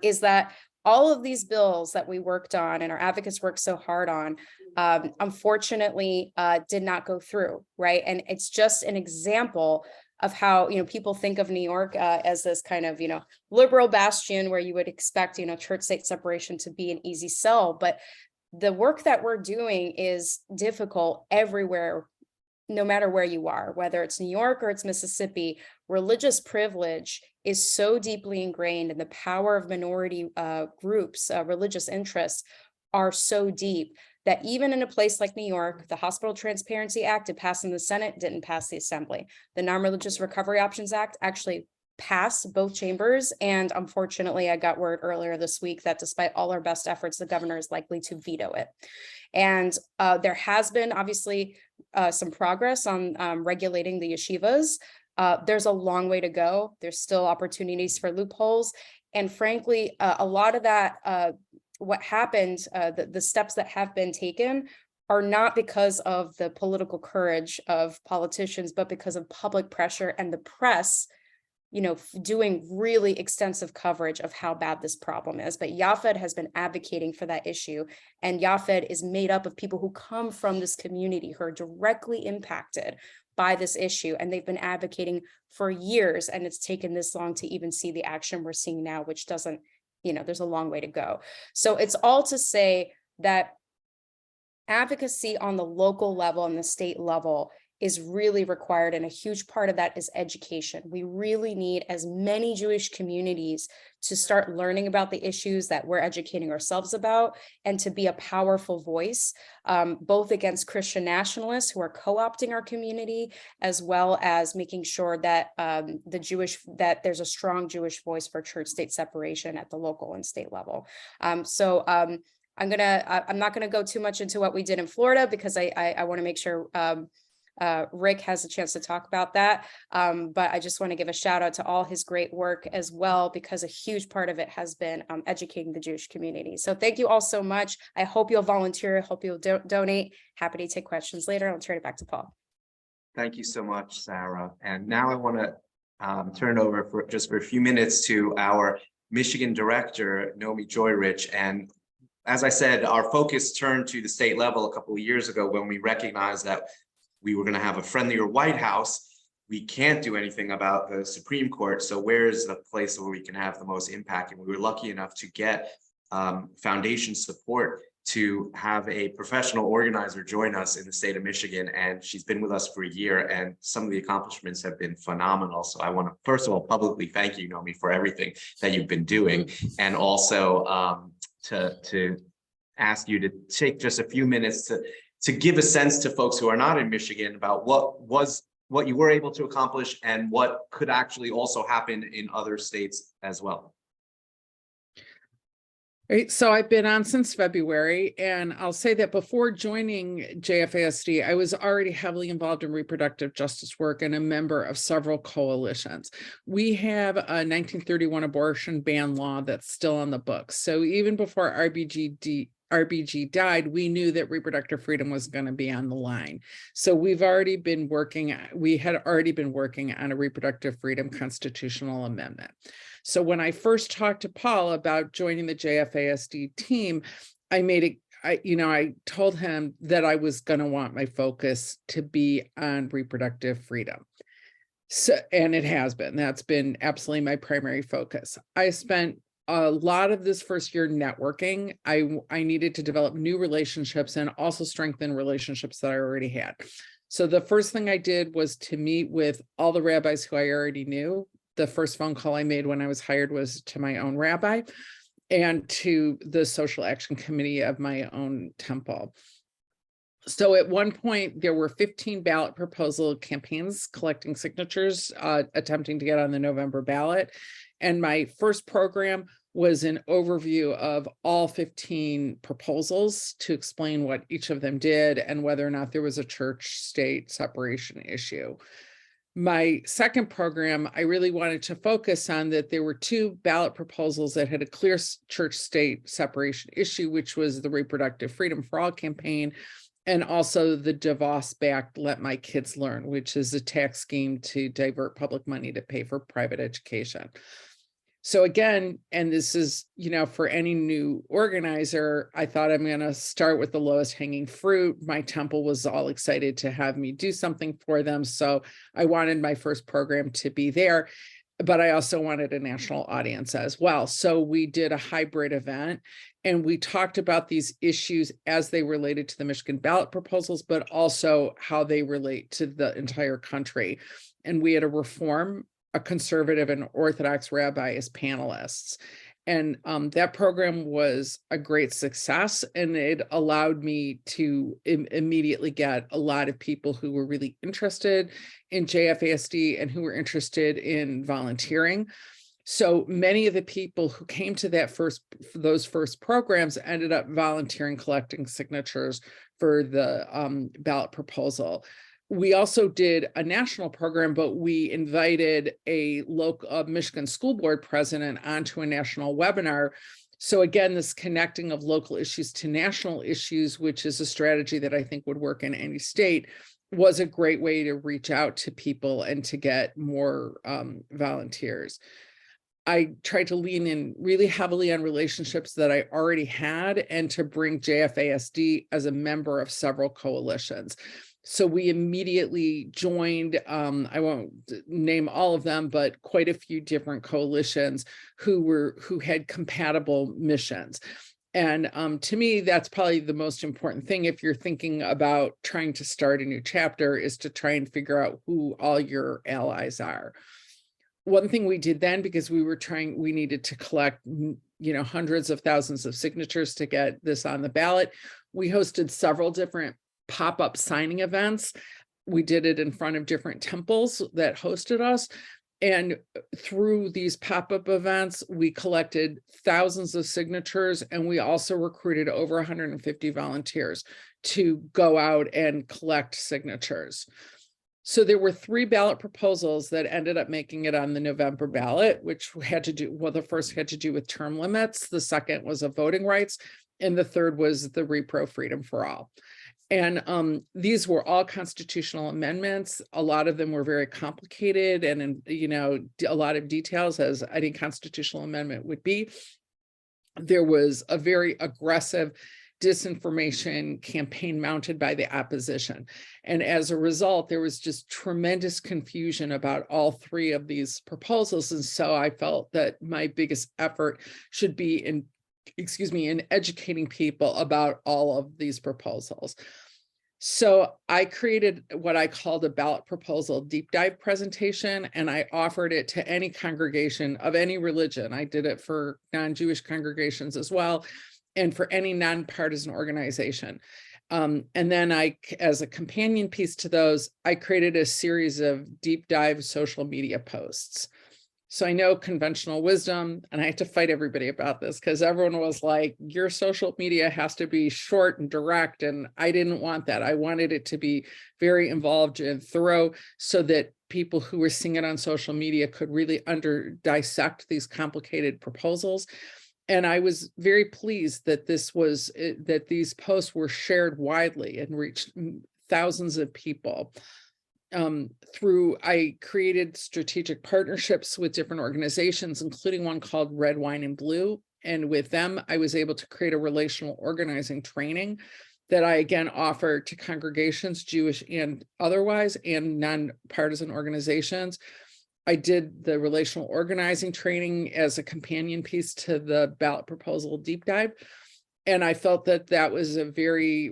is that all of these bills that we worked on and our advocates worked so hard on, unfortunately, did not go through, right? And it's just an example of how, people think of New York as this kind of, liberal bastion where you would expect, church-state separation to be an easy sell. But the work that we're doing is difficult everywhere, no matter where you are, whether it's New York or it's Mississippi. Religious privilege is so deeply ingrained, and the power of minority groups, religious interests are so deep that even in a place like New York, the Hospital Transparency Act, it passed in the Senate, didn't pass the Assembly. The Non-Religious Recovery Options Act actually passed both chambers. And unfortunately, I got word earlier this week that despite all our best efforts, the governor is likely to veto it. And there has been obviously some progress on regulating the yeshivas. There's a long way to go. There's still opportunities for loopholes. And frankly, a lot of that, what happened, the steps that have been taken are not because of the political courage of politicians, but because of public pressure and the press, doing really extensive coverage of how bad this problem is. But JFASD has been advocating for that issue. And JFASD is made up of people who come from this community, who are directly impacted by this issue. And they've been advocating for years. And it's taken this long to even see the action we're seeing now, which doesn't, there's a long way to go. So it's all to say that advocacy on the local level and the state level is really required. And a huge part of that is education. We really need as many Jewish communities to start learning about the issues that we're educating ourselves about, and to be a powerful voice, both against Christian nationalists who are co-opting our community, as well as making sure that that there's a strong Jewish voice for church-state separation at the local and state level. I'm not gonna go too much into what we did in Florida, because I want to make sure Rick has a chance to talk about that. But I just want to give a shout out to all his great work as well, because a huge part of it has been educating the Jewish community. So thank you all so much. I hope you'll volunteer. I hope you'll donate. Happy to take questions later. I'll turn it back to Paul. Thank you so much, Sarah. And now I want to turn it over for a few minutes to our Michigan director, Naomi Joy-Rich. And as I said, our focus turned to the state level a couple of years ago when we recognized that we were going to have a friendlier White House. We can't do anything about the Supreme Court. So where's the place where we can have the most impact? And we were lucky enough to get foundation support to have a professional organizer join us in the state of Michigan. And she's been with us for a year, and some of the accomplishments have been phenomenal. So I want to, first of all, publicly thank you, Naomi, for everything that you've been doing. And also to ask you to take just a few minutes to give a sense to folks who are not in Michigan about what you were able to accomplish and what could actually also happen in other states as well. Right, so I've been on since February, and I'll say that before joining JFASD, I was already heavily involved in reproductive justice work and a member of several coalitions. We have a 1931 abortion ban law that's still on the books. So even before RBG died, we knew that reproductive freedom was going to be on the line. So we had already been working on a reproductive freedom constitutional amendment. So when I first talked to Paul about joining the JFASD team, I told him that I was going to want my focus to be on reproductive freedom. So, and it has been. That's been absolutely my primary focus. I spent a lot of this first year networking. I needed to develop new relationships and also strengthen relationships that I already had. So the first thing I did was to meet with all the rabbis who I already knew. The first phone call I made when I was hired was to my own rabbi and to the social action committee of my own temple. So at one point, there were 15 ballot proposal campaigns collecting signatures, attempting to get on the November ballot. And my first program was an overview of all 15 proposals to explain what each of them did and whether or not there was a church-state separation issue. My second program, I really wanted to focus on that there were two ballot proposals that had a clear church-state separation issue, which was the Reproductive Freedom for All campaign, and also the DeVos-backed Let My Kids Learn, which is a tax scheme to divert public money to pay for private education. So again, and this is, for any new organizer, I thought I'm going to start with the lowest hanging fruit. My temple was all excited to have me do something for them. So I wanted my first program to be there, but I also wanted a national audience as well. So we did a hybrid event and we talked about these issues as they related to the Michigan ballot proposals, but also how they relate to the entire country. And we had a conservative and Orthodox rabbi as panelists. And that program was a great success, and it allowed me to immediately get a lot of people who were really interested in JFASD and who were interested in volunteering. So many of the people who came to those first programs ended up volunteering, collecting signatures for the ballot proposal. We also did a national program, but we invited a local Michigan school board president onto a national webinar. So again, this connecting of local issues to national issues, which is a strategy that I think would work in any state, was a great way to reach out to people and to get more volunteers. I tried to lean in really heavily on relationships that I already had and to bring JFASD as a member of several coalitions. So we immediately joined, I won't name all of them, but quite a few different coalitions who had compatible missions. And to me, that's probably the most important thing if you're thinking about trying to start a new chapter, is to try and figure out who all your allies are. One thing we did then, because we needed to collect, hundreds of thousands of signatures to get this on the ballot, we hosted several different pop-up signing events. We did it in front of different temples that hosted us. And through these pop-up events, we collected thousands of signatures, and we also recruited over 150 volunteers to go out and collect signatures. So there were 3 ballot proposals that ended up making it on the November ballot, which had to do, well, the first had to do with term limits, the second was of voting rights, and the third was the repro freedom for all. And these were all constitutional amendments. A lot of them were very complicated and, a lot of details, as any constitutional amendment would be. There was a very aggressive disinformation campaign mounted by the opposition. And as a result, there was just tremendous confusion about all 3 of these proposals. And so I felt that my biggest effort should be in educating people about all of these proposals. So I created what I called a ballot proposal deep dive presentation, and I offered it to any congregation of any religion. I did it for non-Jewish congregations as well, and for any nonpartisan organization. And then as a companion piece to those, I created a series of deep dive social media posts. So I know conventional wisdom, and I had to fight everybody about this because everyone was like, your social media has to be short and direct. And I didn't want that. I wanted it to be very involved and thorough so that people who were seeing it on social media could really dissect these complicated proposals. And I was very pleased that that these posts were shared widely and reached thousands of people. I created strategic partnerships with different organizations, including one called Red, Wine, and Blue. And with them, I was able to create a relational organizing training that I again offer to congregations, Jewish and otherwise, and nonpartisan organizations. I did the relational organizing training as a companion piece to the ballot proposal deep dive. And I felt that that was a very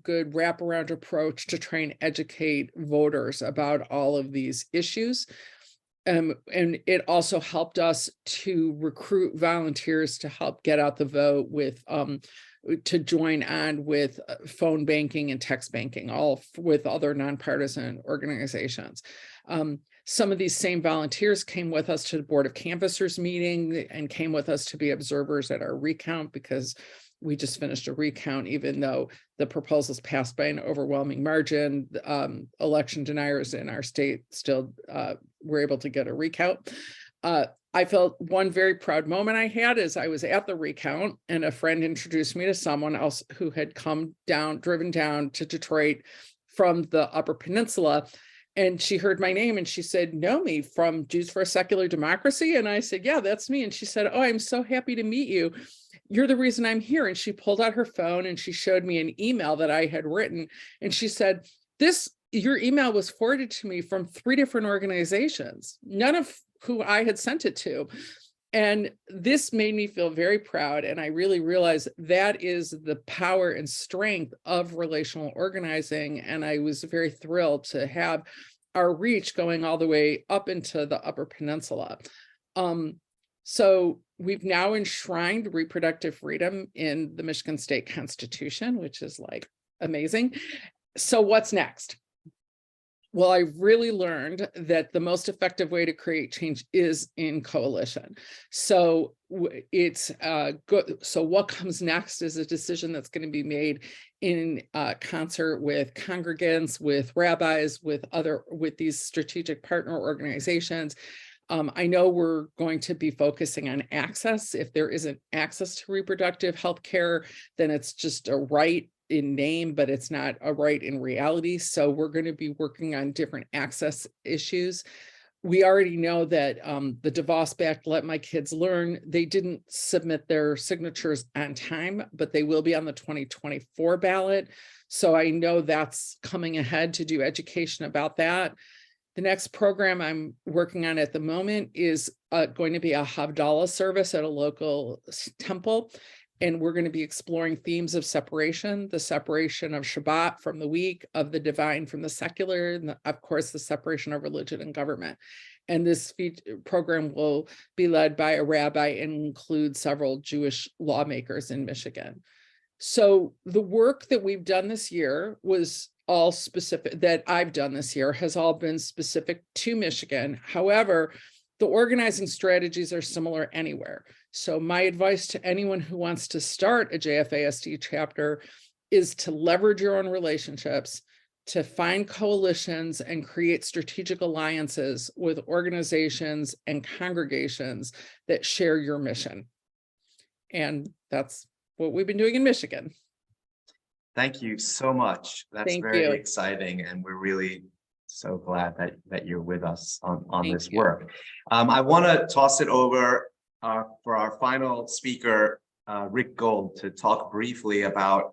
good wraparound approach to try and educate voters about all of these issues. And it also helped us to recruit volunteers to help get out the vote to join on with phone banking and text banking, all with other nonpartisan organizations. Some of these same volunteers came with us to the Board of Canvassers meeting and came with us to be observers at our recount, because we just finished a recount, even though the proposals passed by an overwhelming margin. Election deniers in our state still were able to get a recount. I felt one very proud moment I had is I was at the recount and a friend introduced me to someone else who had driven down to Detroit from the Upper Peninsula. And she heard my name and she said, know me from Jews for a Secular Democracy? And I said, yeah, that's me. And she said, oh, I'm so happy to meet you. You're the reason I'm here. And she pulled out her phone and she showed me an email that I had written. And she said, your email was forwarded to me from 3 different organizations, none of who I had sent it to. And this made me feel very proud. And I really realized that is the power and strength of relational organizing. And I was very thrilled to have our reach going all the way up into the Upper Peninsula. So we've now enshrined reproductive freedom in the Michigan State Constitution, which is like amazing. So what's next? Well, I really learned that the most effective way to create change is in coalition. So it's good. So what comes next is a decision that's going to be made in concert with congregants, with rabbis, with these strategic partner organizations. I know we're going to be focusing on access. If there isn't access to reproductive health care, then it's just a right in name, but it's not a right in reality. So we're going to be working on different access issues. We already know that the DeVos backed Let My Kids Learn, they didn't submit their signatures on time, but they will be on the 2024 ballot. So I know that's coming ahead to do education about that. The next program I'm working on at the moment is going to be a Havdalah service at a local temple. And we're going to be exploring themes of separation, the separation of Shabbat from the week, of the divine from the secular, and of course, the separation of religion and government. And this program will be led by a rabbi and include several Jewish lawmakers in Michigan. So the work that we've done this year was all specific, that I've done this year has all been specific to Michigan. However, the organizing strategies are similar anywhere. So my advice to anyone who wants to start a JFASD chapter is to leverage your own relationships, to find coalitions and create strategic alliances with organizations and congregations that share your mission. And that's what we've been doing in Michigan. Thank you so much. That's Thank very you. exciting. And we're really so glad that you're with us on Thank this you. work. I want to toss it over for our final speaker, Rick Gold, to talk briefly about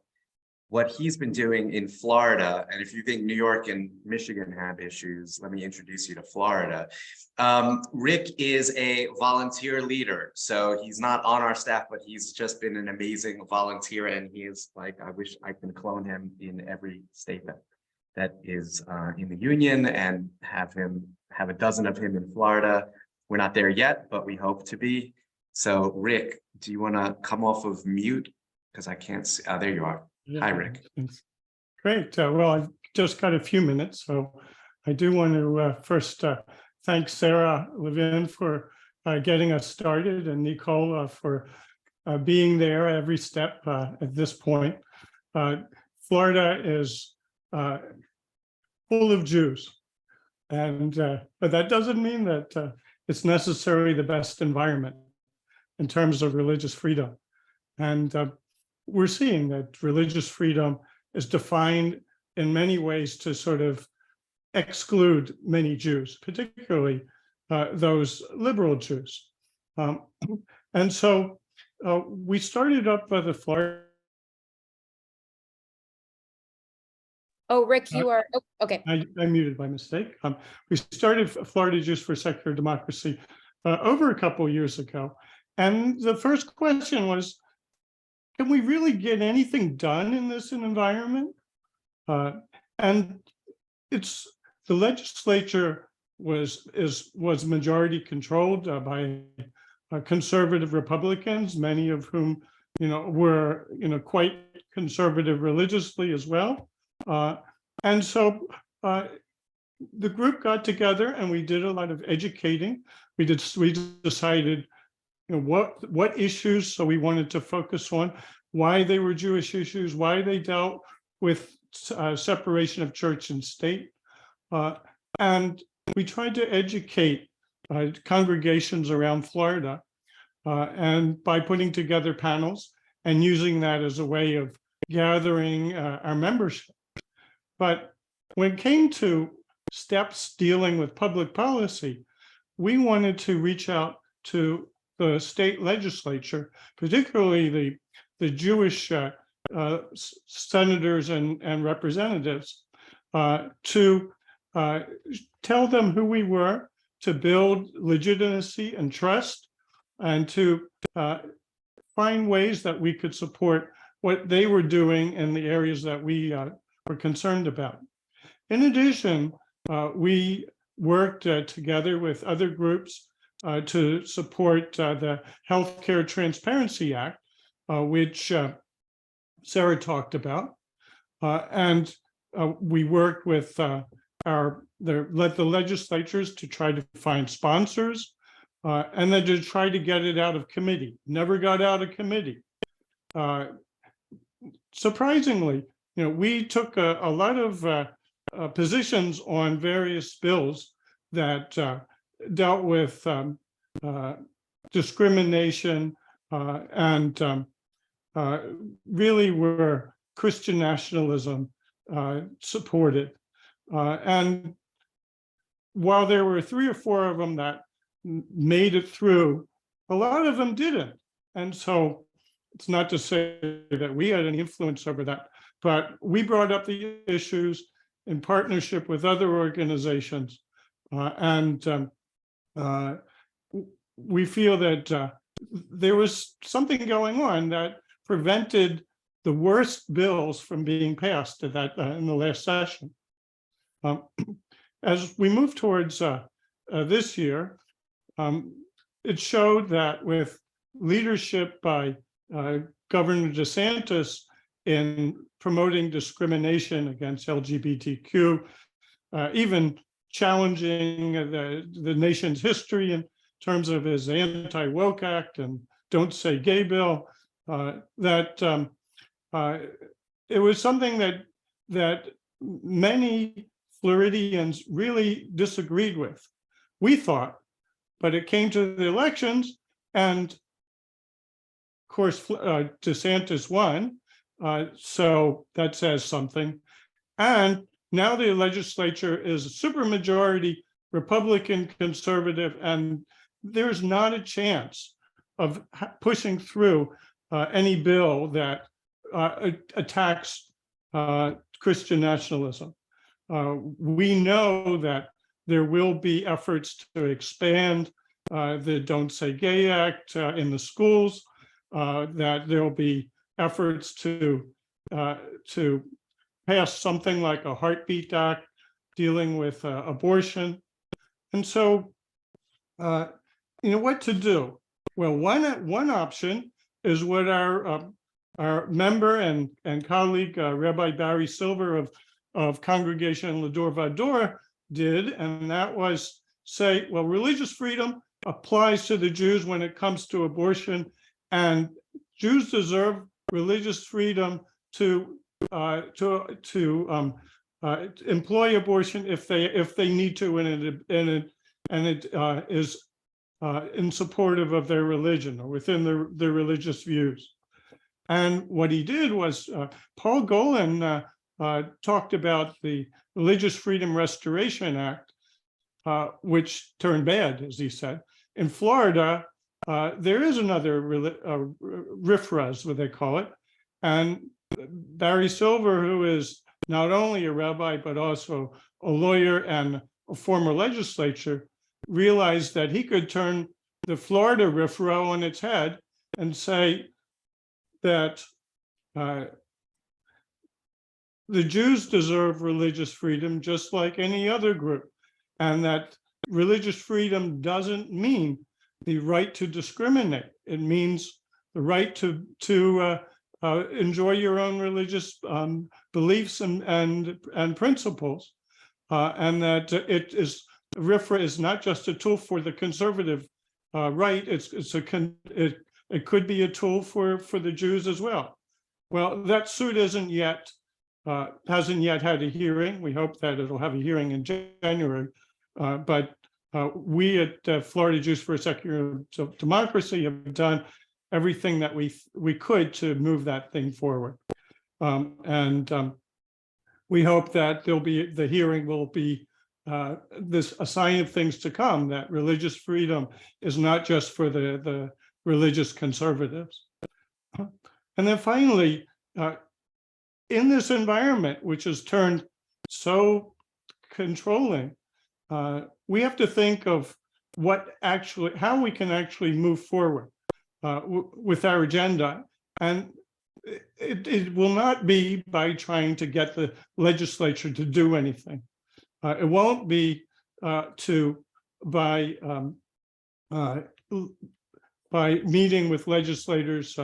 what he's been doing in Florida. And if you think New York and Michigan have issues, let me introduce you to Florida. Rick is a volunteer leader. So he's not on our staff, but he's just been an amazing volunteer. And he is like, I wish I could clone him in every state that is in the union, and have a dozen of him in Florida. We're not there yet, but we hope to be. So Rick, do you want to come off of mute? Because I can't see. Oh, there you are. Yeah, Hi, Rick. Great. Well, I've just got a few minutes, so I do want to first thank Sarah Levin for getting us started, and Nicole for being there every step at this point. Florida is full of Jews, and but that doesn't mean that it's necessarily the best environment in terms of religious freedom. And we're seeing that religious freedom is defined in many ways to sort of exclude many Jews, particularly those liberal Jews. And so we started up the Florida. Oh, Rick, you are, oh, okay. I muted by mistake. We started Florida Jews for Secular Democracy over a couple of years ago. And the first question was, can we really get anything done in this environment? And it's the legislature was majority controlled by conservative Republicans, many of whom were quite conservative religiously as well. And so the group got together and we did a lot of educating. We decided what issues, so we wanted to focus on why they were Jewish issues, why they dealt with separation of church and state. And we tried to educate congregations around Florida and by putting together panels and using that as a way of gathering our membership. But when it came to steps dealing with public policy, we wanted to reach out to the state legislature, particularly the Jewish senators and representatives, to tell them who we were, to build legitimacy and trust, and to find ways that we could support what they were doing in the areas that we were concerned about. In addition, we worked together with other groups to support the Healthcare Transparency Act, which Sarah talked about. And we worked with led the legislatures to try to find sponsors, and then to try to get it out of committee. Never got out of committee. Surprisingly, we took a lot of positions on various bills that dealt with discrimination and really were Christian nationalism supported. And while there were 3 or 4 of them that made it through, a lot of them didn't. And so it's not to say that we had any influence over that, but we brought up the issues in partnership with other organizations. And we feel that there was something going on that prevented the worst bills from being passed at that in the last session. As we move towards this year, it showed that with leadership by Governor DeSantis in promoting discrimination against LGBTQ, even challenging the nation's history in terms of his anti-woke act and Don't Say Gay bill, that it was something that many Floridians really disagreed with, we thought, but it came to the elections, and of course, DeSantis won, so that says something. And now the legislature is a supermajority Republican conservative, and there's not a chance of pushing through any bill that attacks Christian nationalism. We know that there will be efforts to expand the Don't Say Gay Act in the schools, that there will be efforts to pass something like a Heartbeat Act dealing with abortion. And so, what to do? Well, one option is what our member and colleague, Rabbi Barry Silver of Congregation Lador Vador did, and that was say, well, religious freedom applies to the Jews when it comes to abortion, and Jews deserve religious freedom to employ abortion if they need to, and it is in supportive of their religion or within their religious views. And what he did was Paul Golan talked about the Religious Freedom Restoration Act, which turned bad, as he said. In Florida, there is another RFRA, what they call it. And Barry Silver, who is not only a rabbi, but also a lawyer and a former legislator, realized that he could turn the Florida RFRA on its head and say that the Jews deserve religious freedom just like any other group, and that religious freedom doesn't mean the right to discriminate. It means the right to enjoy your own religious beliefs and principles, and that RFRA is not just a tool for the conservative right. It could be a tool for the Jews as well. Well, that suit hasn't yet had a hearing. We hope that it'll have a hearing in January. But we at Florida Jews for a Secular Democracy have done everything that we could to move that thing forward. And we hope that the hearing will be a sign of things to come, that religious freedom is not just for the religious conservatives. And then finally, in this environment, which has turned so controlling, we have to think of how we can actually move forward with our agenda. And it will not be by trying to get the legislature to do anything. It won't be by meeting with legislators.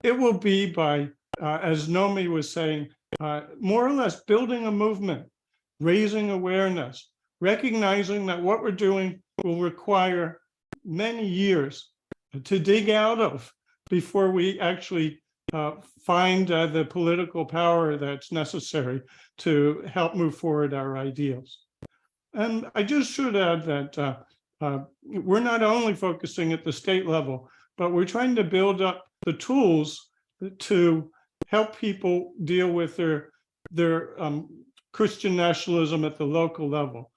It will be by, as Nomi was saying, more or less building a movement, raising awareness, recognizing that what we're doing will require many years to dig out of before we actually find the political power that's necessary to help move forward our ideals. And I just should add that we're not only focusing at the state level, but we're trying to build up the tools to help people deal with their Christian nationalism at the local level.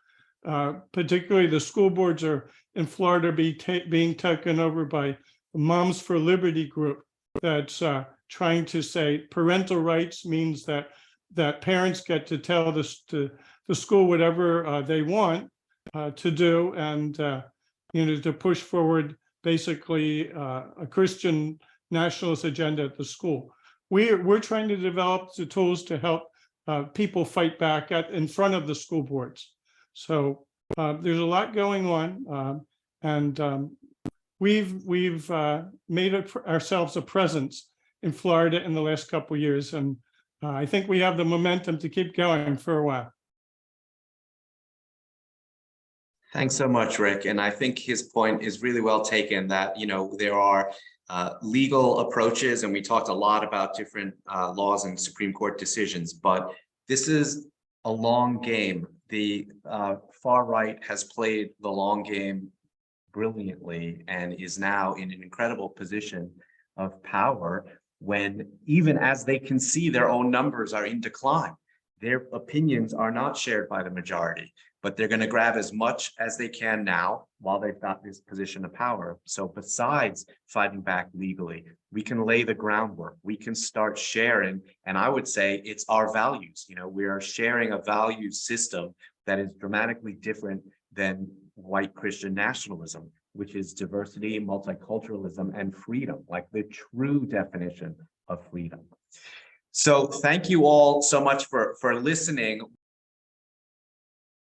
Particularly the school boards are in Florida being taken over by Moms for Liberty group that's trying to say parental rights means that parents get to tell the school whatever they want to do, and to push forward basically a Christian nationalist agenda at the school. We're trying to develop the tools to help people fight back in front of the school boards. So there's a lot going on, and we've made ourselves a presence in Florida in the last couple of years, and I think we have the momentum to keep going for a while. Thanks so much, Rick. And I think his point is really well taken, that, there are legal approaches, and we talked a lot about different laws and Supreme Court decisions, but this is a long game. The far right has played the long game brilliantly and is now in an incredible position of power, when even as they can see their own numbers are in decline, their opinions are not shared by the majority, but they're going to grab as much as they can now while they've got this position of power. So besides fighting back legally, we can lay the groundwork. We can start sharing. And I would say it's our values. We are sharing a value system that is dramatically different than white Christian nationalism, which is diversity, multiculturalism, and freedom, like the true definition of freedom. So thank you all so much for listening.